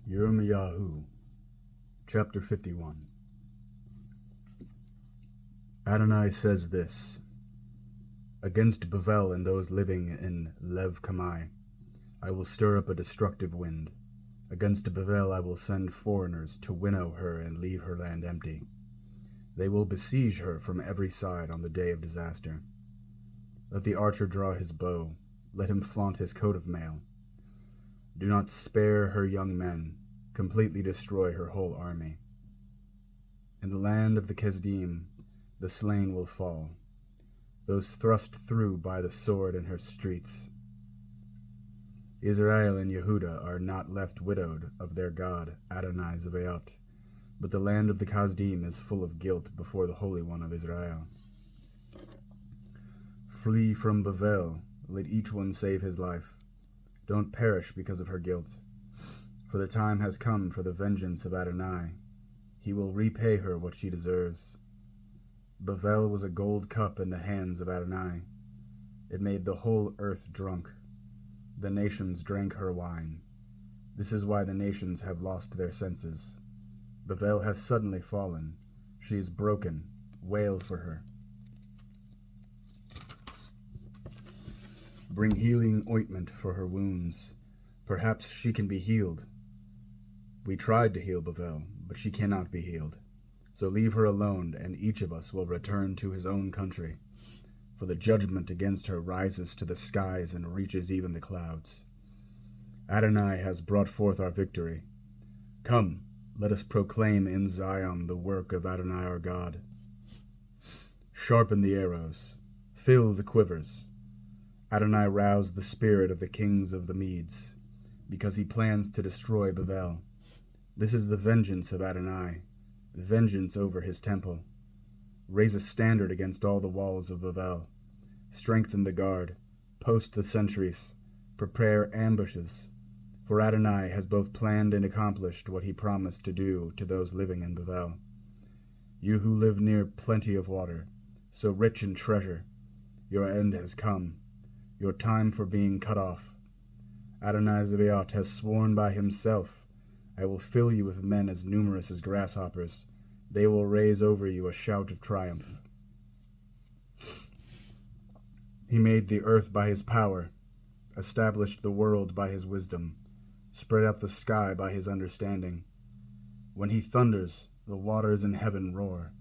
Yirmeyahu, chapter 51. Adonai says this: Against Bavel and those living in Lev Kamai, I will stir up a destructive wind. Against Bavel I will send foreigners to winnow her and leave her land empty. They will besiege her from every side on the day of disaster. Let the archer draw his bow, let him flaunt his coat of mail. Do not spare her young men, completely destroy her whole army. In the land of the Kesdim, the slain will fall, those thrust through by the sword in her streets. Isra'el and Yehuda are not left widowed of their God, Adonai Zebaot, but the land of the Kesdim is full of guilt before the Holy One of Israel. Flee from Bavel, let each one save his life. Don't perish because of her guilt, for the time has come for the vengeance of Adonai. He will repay her what she deserves. Bavel was a gold cup in the hands of Adonai. It made the whole earth drunk. The nations drank her wine. This is why the nations have lost their senses. Bavel has suddenly fallen. She is broken. Wail for her. Bring healing ointment for her wounds. Perhaps she can be healed. We tried to heal Bavel, but she cannot be healed. So leave her alone, and each of us will return to his own country. For the judgment against her rises to the skies and reaches even the clouds. Adonai has brought forth our victory. Come, let us proclaim in Zion the work of Adonai our God. Sharpen the arrows. Fill the quivers. Adonai roused the spirit of the kings of the Medes, because he plans to destroy Bavel. This is the vengeance of Adonai, vengeance over his temple. Raise a standard against all the walls of Bavel. Strengthen the guard, post the sentries, prepare ambushes, for Adonai has both planned and accomplished what he promised to do to those living in Bavel. You who live near plenty of water, so rich in treasure, your end has come. Your time for being cut off. Adonai Zebaot has sworn by himself, I will fill you with men as numerous as grasshoppers. They will raise over you a shout of triumph. He made the earth by his power, established the world by his wisdom, spread out the sky by his understanding. When he thunders, the waters in heaven roar.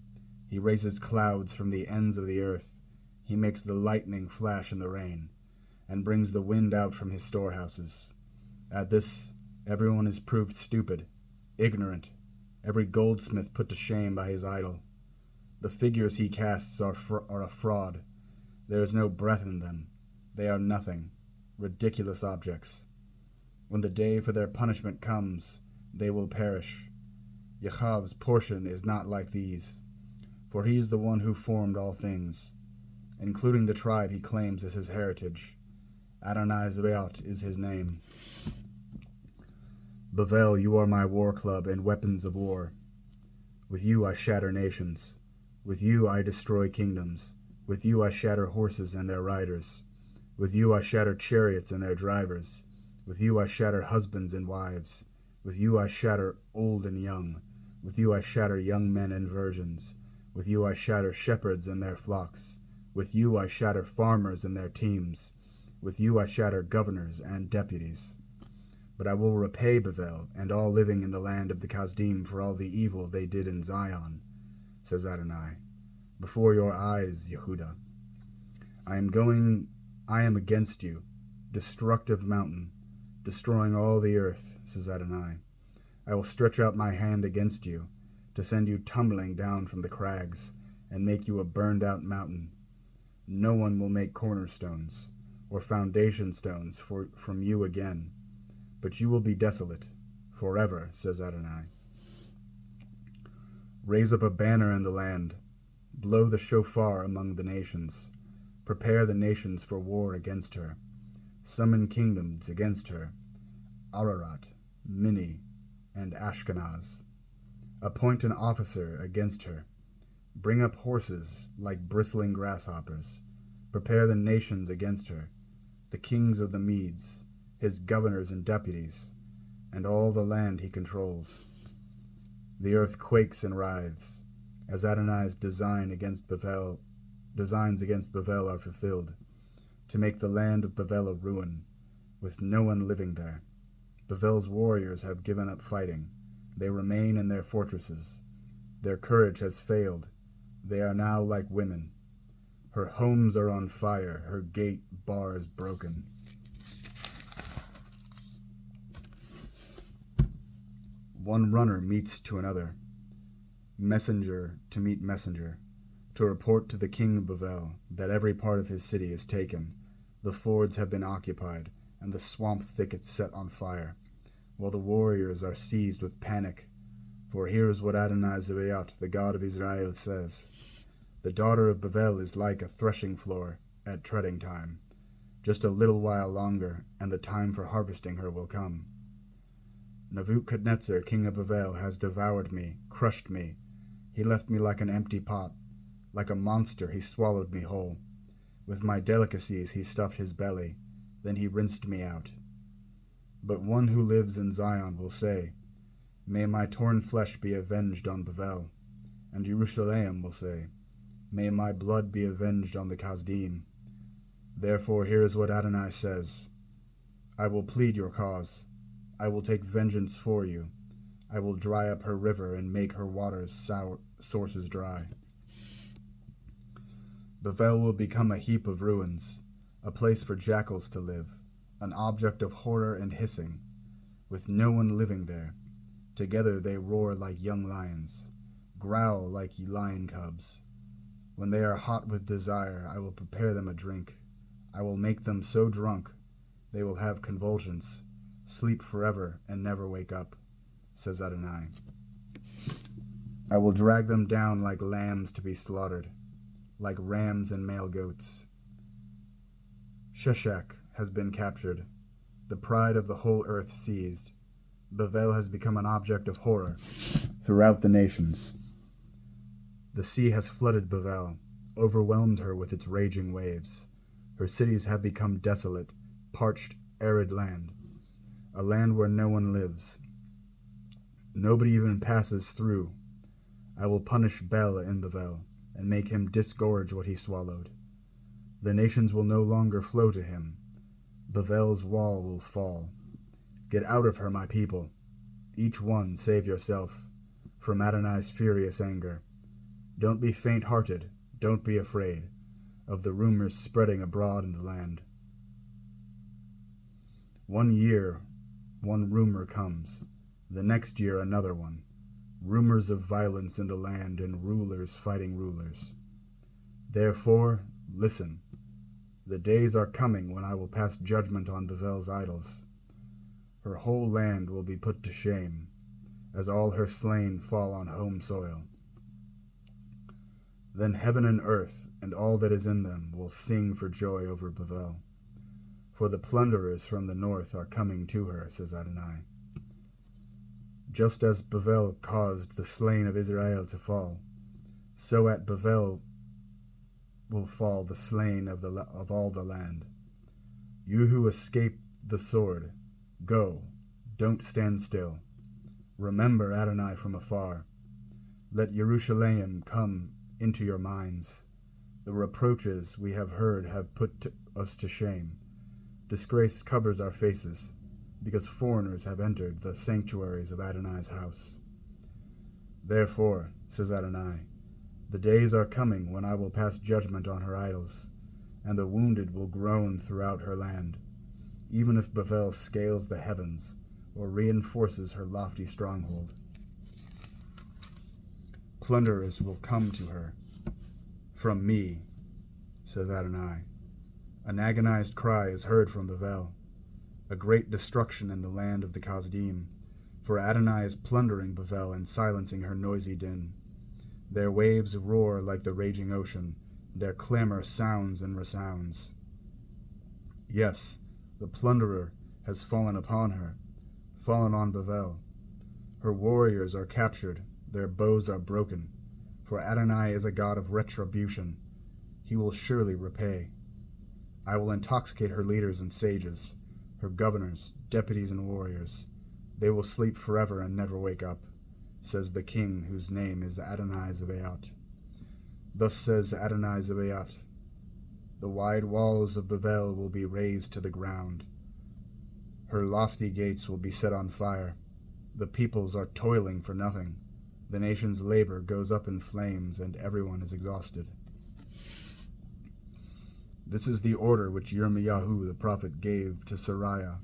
He raises clouds from the ends of the earth. He makes the lightning flash in the rain, and brings the wind out from his storehouses. At this, everyone is proved stupid, ignorant, every goldsmith put to shame by his idol. The figures he casts are a fraud. There is no breath in them. They are nothing, ridiculous objects. When the day for their punishment comes, they will perish. Yechav's portion is not like these, for he is the one who formed all things, including the tribe he claims as his heritage. Adonai Zebaot is his name. Bavel, you are my war club and weapons of war. With you I shatter nations. With you I destroy kingdoms. With you I shatter horses and their riders. With you I shatter chariots and their drivers. With you I shatter husbands and wives. With you I shatter old and young. With you I shatter young men and virgins. With you I shatter shepherds and their flocks. With you I shatter farmers and their teams. With you I shatter governors and deputies. But I will repay Bavel and all living in the land of the Kesdim for all the evil they did in Zion, says Adonai, before your eyes, Yehuda. I am against you, destructive mountain, destroying all the earth, says Adonai. I will stretch out my hand against you, to send you tumbling down from the crags, and make you a burned-out mountain. No one will make cornerstones or foundation stones from you again, but you will be desolate forever, says Adonai. Raise up a banner in the land, blow the shofar among the nations, prepare the nations for war against her, summon kingdoms against her, Ararat, Mini, and Ashkenaz. Appoint an officer against her, bring up horses like bristling grasshoppers, prepare the nations against her, the kings of the Medes, his governors and deputies, and all the land he controls. The earth quakes and writhes, as Adonai's designs against Bavel are fulfilled, to make the land of Bavel a ruin, with no one living there. Bavel's warriors have given up fighting. They remain in their fortresses. Their courage has failed. They are now like women. Her homes are on fire, her gate bars broken. One runner meets to another, messenger to meet messenger, to report to the king of Bavel that every part of his city is taken, the fords have been occupied, and the swamp thickets set on fire, while the warriors are seized with panic. For here is what Adonai Zebaoth, the God of Israel, says: The daughter of Bavel is like a threshing floor at treading time. Just a little while longer, and the time for harvesting her will come. Nebuchadnezzar, king of Bavel, has devoured me, crushed me. He left me like an empty pot. Like a monster, he swallowed me whole. With my delicacies he stuffed his belly. Then he rinsed me out. But one who lives in Zion will say, May my torn flesh be avenged on Bavel. And Jerusalem will say, May my blood be avenged on the Kasdim. Therefore here is what Adonai says: I will plead your cause. I will take vengeance for you. I will dry up her river and make her sources dry. Bavel will become a heap of ruins, a place for jackals to live, an object of horror and hissing, with no one living there. Together they roar like young lions, growl like lion cubs. When they are hot with desire, I will prepare them a drink. I will make them so drunk, they will have convulsions, sleep forever and never wake up, says Adonai. I will drag them down like lambs to be slaughtered, like rams and male goats. Sheshach has been captured, the pride of the whole earth seized. Bavel has become an object of horror throughout the nations. The sea has flooded Bavel, overwhelmed her with its raging waves. Her cities have become desolate, parched, arid land, a land where no one lives. Nobody even passes through. I will punish Bel in Bavel, and make him disgorge what he swallowed. The nations will no longer flow to him. Bavel's wall will fall. Get out of her, my people. Each one save yourself from Adonai's furious anger. Don't be faint-hearted, don't be afraid of the rumors spreading abroad in the land. 1 year, one rumor comes, the next year another one. Rumors of violence in the land and rulers fighting rulers. Therefore, listen. The days are coming when I will pass judgment on Bavel's idols. Her whole land will be put to shame, as all her slain fall on home soil. Then heaven and earth and all that is in them will sing for joy over Bavel. For the plunderers from the north are coming to her, says Adonai. Just as Bavel caused the slain of Israel to fall, so at Bavel will fall the slain of all the land. You who escaped the sword, go, don't stand still. Remember Adonai from afar. Let Jerusalem come into your minds. The reproaches we have heard have put us to shame. Disgrace covers our faces, because foreigners have entered the sanctuaries of Adonai's house. Therefore, says Adonai, the days are coming when I will pass judgment on her idols, and the wounded will groan throughout her land, even if Bavel scales the heavens or reinforces her lofty stronghold. Plunderers will come to her. From me, says Adonai. An agonized cry is heard from Bavel, a great destruction in the land of the Kasdim, for Adonai is plundering Bavel and silencing her noisy din. Their waves roar like the raging ocean, their clamor sounds and resounds. Yes, the plunderer has fallen upon her, fallen on Bavel. Her warriors are captured, their bows are broken, for Adonai is a God of retribution. He will surely repay. I will intoxicate her leaders and sages, her governors, deputies, and warriors. They will sleep forever and never wake up, says the king whose name is Adonai Zebaot. Thus says Adonai Zebaot, the wide walls of Bavel will be razed to the ground. Her lofty gates will be set on fire. The peoples are toiling for nothing. The nation's labor goes up in flames, and everyone is exhausted. This is the order which Yirmeyahu the prophet gave to Seraiah,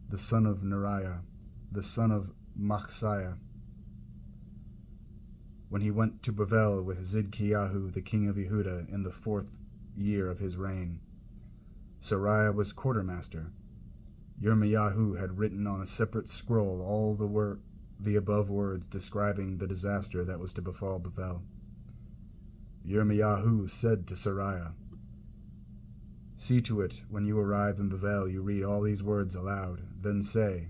the son of Neriah, the son of Machsaiah, when he went to Bavel with Zidkiyahu the king of Yehuda in the 4th year of his reign. Seraiah was quartermaster. Yirmeyahu had written on a separate scroll all the above words describing the disaster that was to befall Bavel. Yirmeyahu said to Seraiah, "See to it, when you arrive in Bavel, you read all these words aloud. Then say,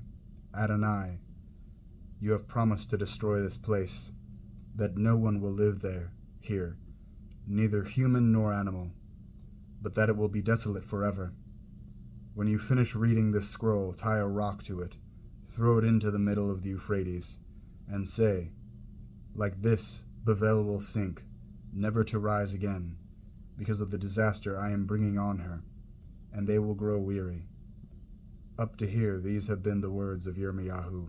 Adonai, you have promised to destroy this place, that no one will live here, neither human nor animal, but that it will be desolate forever. When you finish reading this scroll, tie a rock to it, throw it into the middle of the Euphrates, and say, like this, Bavel will sink, never to rise again, because of the disaster I am bringing on her, and they will grow weary." Up to here, these have been the words of Yirmeyahu.